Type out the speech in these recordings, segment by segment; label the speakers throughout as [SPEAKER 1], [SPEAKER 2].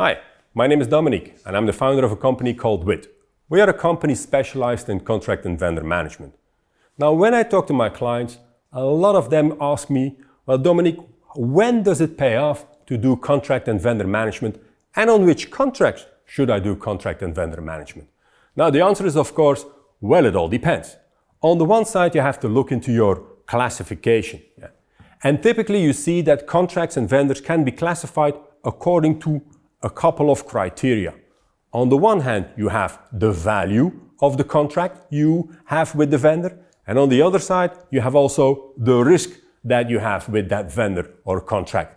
[SPEAKER 1] Hi, my name is Dominique and I'm the founder of a company called WIT. We are a company specialized in contract and vendor management. Now, when I talk to my clients, a lot of them ask me, well, Dominique, when does it pay off to do contract and vendor management, and on which contracts should I do contract and vendor management? Now, the answer is, of course, well, it all depends. On the one side, you have to look into your classification. And typically you see that contracts and vendors can be classified according to a couple of criteria. On the one hand, you have the value of the contract you have with the vendor, and on the other side, you have also the risk that you have with that vendor or contract.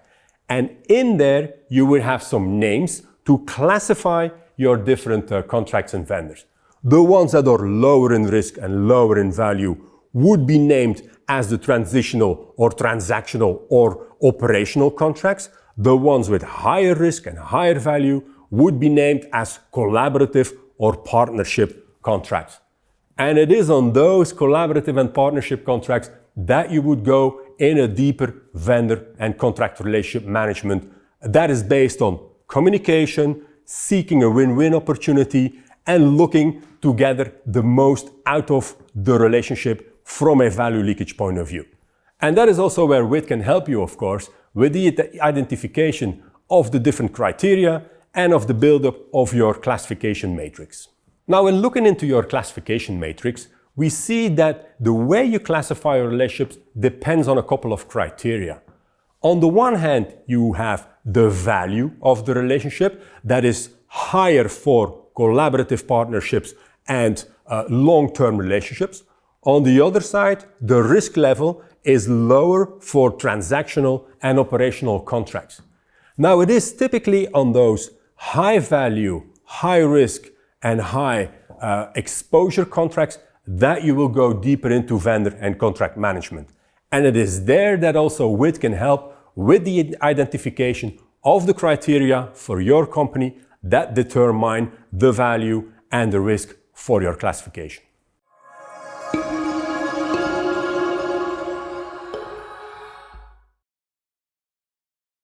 [SPEAKER 1] And in there, you will have some names to classify your different contracts and vendors. The ones that are lower in risk and lower in value would be named as the transitional or transactional or operational contracts. The ones with higher risk and higher value would be named as collaborative or partnership contracts. And it is on those collaborative and partnership contracts that you would go in a deeper vendor and contract relationship management that is based on communication, seeking a win-win opportunity, and looking to gather the most out of the relationship from a value leakage point of view. And that is also where WIT can help you, of course, with the identification of the different criteria and of the buildup of your classification matrix. Now, when looking into your classification matrix, we see that the way you classify your relationships depends on a couple of criteria. On the one hand, you have the value of the relationship that is higher for collaborative partnerships and long-term relationships. On the other side, the risk level is lower for transactional and operational contracts. Now, it is typically on those high value, high risk, and high exposure contracts that you will go deeper into vendor and contract management. And it is there that also WIT can help with the identification of the criteria for your company that determine the value and the risk for your classification.